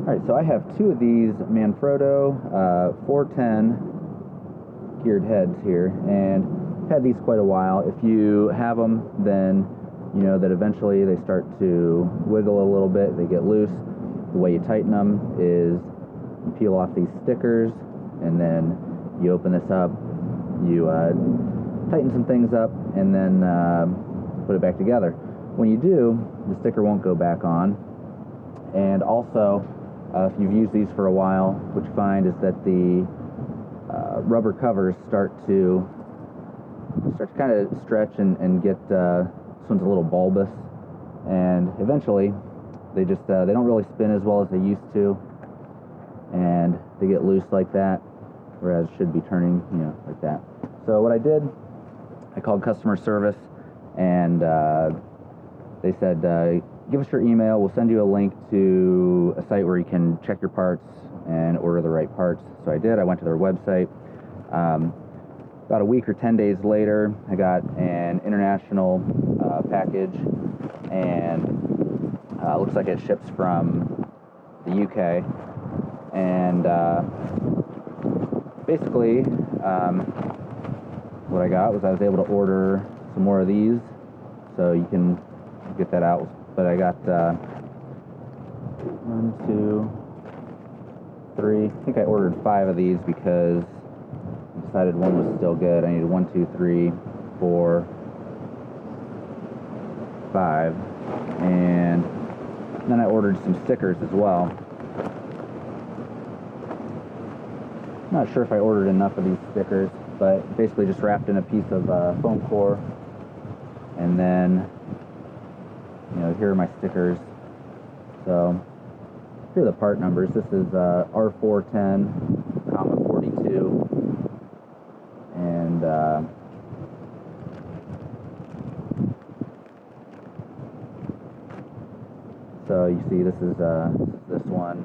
Alright, so I have two of these Manfrotto 410 geared heads here, and I've had these quite a while. If you have them, then you know that eventually they start to wiggle a little bit, they get loose. The way you tighten them is you peel off these stickers, and then you open this up, you tighten some things up, and then put it back together. When you do, the sticker won't go back on. And also, if you've used these for a while, what you find is that the rubber covers start to kind of stretch and get this one's a little bulbous, and eventually they just they don't really spin as well as they used to, and they get loose like that, whereas it should be turning, you know, like that. So what I did, I called customer service, and they said, give us your email, we'll send you a link to a site where you can check your parts and order the right parts. So I did. I went to their website. About a week or 10 days later, I got an international package, and looks like it ships from the UK. And basically, what I got was I was able to order some more of these, so you can get that out. But I got 1, 2, 3. I think I ordered 5 of these because I decided one was still good. I needed 1, 2, 3, 4, 5, and then I ordered some stickers as well. Not sure if I ordered enough of these stickers, but basically just wrapped in a piece of foam core, and then, you know, here are my stickers. So here are the part numbers. This is R410, 42, and so you see this is this one,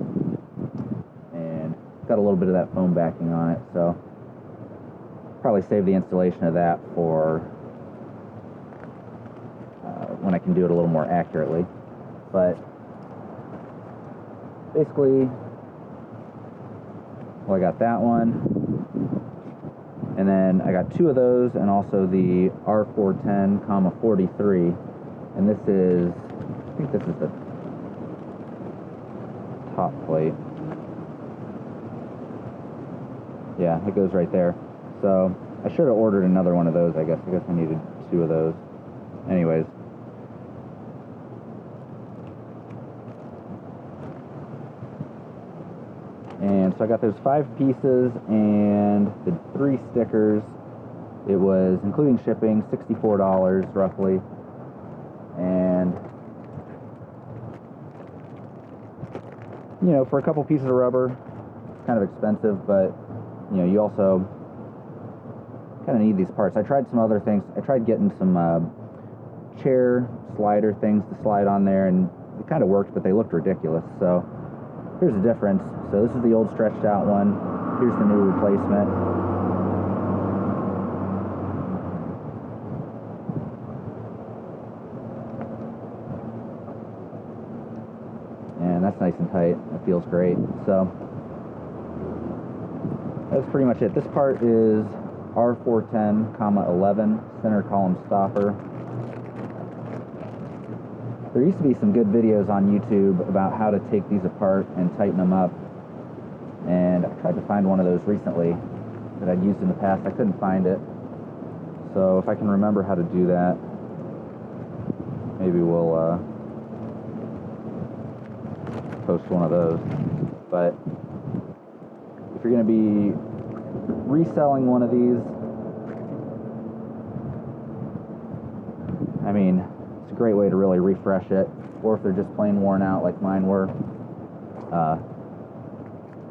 and it's got a little bit of that foam backing on it, so probably save the installation of that for when I can do it a little more accurately. But basically, well, I got that one, and then I got 2 of those, and also the R410, 43, and this is, I think this is the top plate. Yeah, it goes right there. So I should have ordered another one of those, I guess. I needed 2 of those. Anyways. And so I got those 5 pieces and the 3 stickers. It was, including shipping, $64 roughly. And, you know, for a couple pieces of rubber, it's kind of expensive, but, you know, you also kind of need these parts. I tried some other things. I tried getting some chair slider things to slide on there, and it kind of worked, but they looked ridiculous. So here's the difference. So this is the old stretched out one. Here's the new replacement. And that's nice and tight. It feels great. So that's pretty much it. This part is R410, 11, center column stopper. There used to be some good videos on YouTube about how to take these apart and tighten them up, and I tried to find one of those recently that I'd used in the past. I couldn't find it, so if I can remember how to do that, maybe we'll post one of those. But if you're going to be reselling one of these, I mean, it's a great way to really refresh it, or if they're just plain worn out like mine were.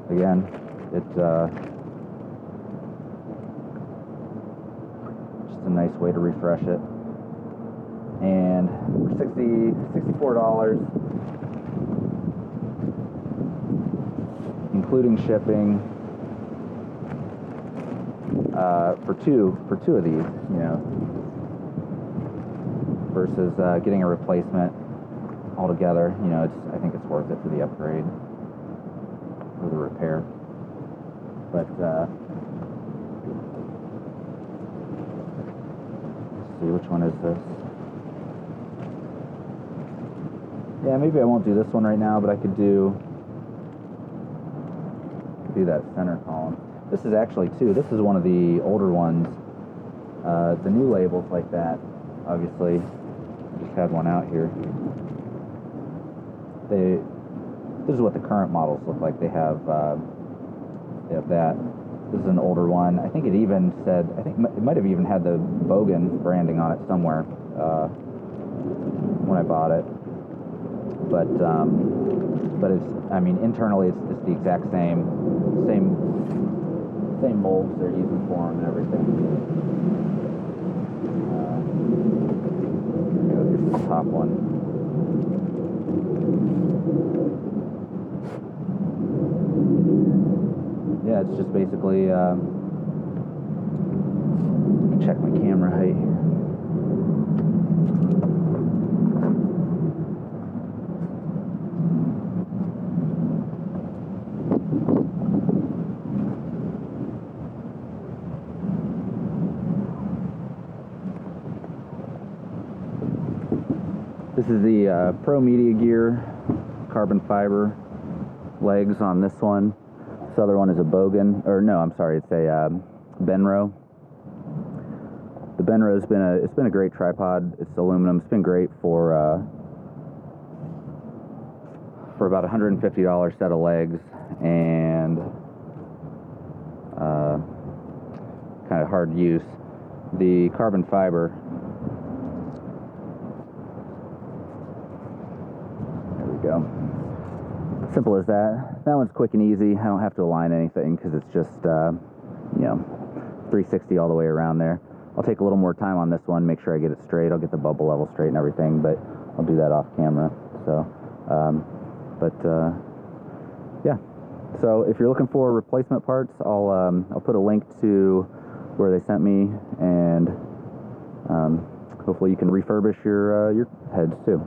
Again, it's just a nice way to refresh it. And for $64, including shipping, for two of these, you know, versus getting a replacement altogether, you know, I think it's worth it for the upgrade. with a repair. But let's see, which one is this? Yeah, maybe I won't do this one right now, but I could do that center column. This is actually this is one of the older ones. The new labels like that, obviously, I just had one out here. This is what the current models look like. They have that. This is an older one. I think it even said, I think it might have even had the Bogen branding on it somewhere when I bought it. But it's, I mean, internally it's the exact same molds they're using for them and everything. Here's the top one. Yeah, it's just basically, let me check my camera height here. This is the Pro Media Gear carbon fiber legs on this one. This other one is a Bogen, or no, I'm sorry, it's a Benro. The Benro's been a great tripod. It's aluminum. It's been great for about $150 set of legs, and kind of hard use. The carbon fiber, there we go. Simple as that. That one's quick and easy. I don't have to align anything because it's just, 360 all the way around there. I'll take a little more time on this one, make sure I get it straight. I'll get the bubble level straight and everything, but I'll do that off camera. So, yeah. So if you're looking for replacement parts, I'll put a link to where they sent me, and hopefully you can refurbish your heads too.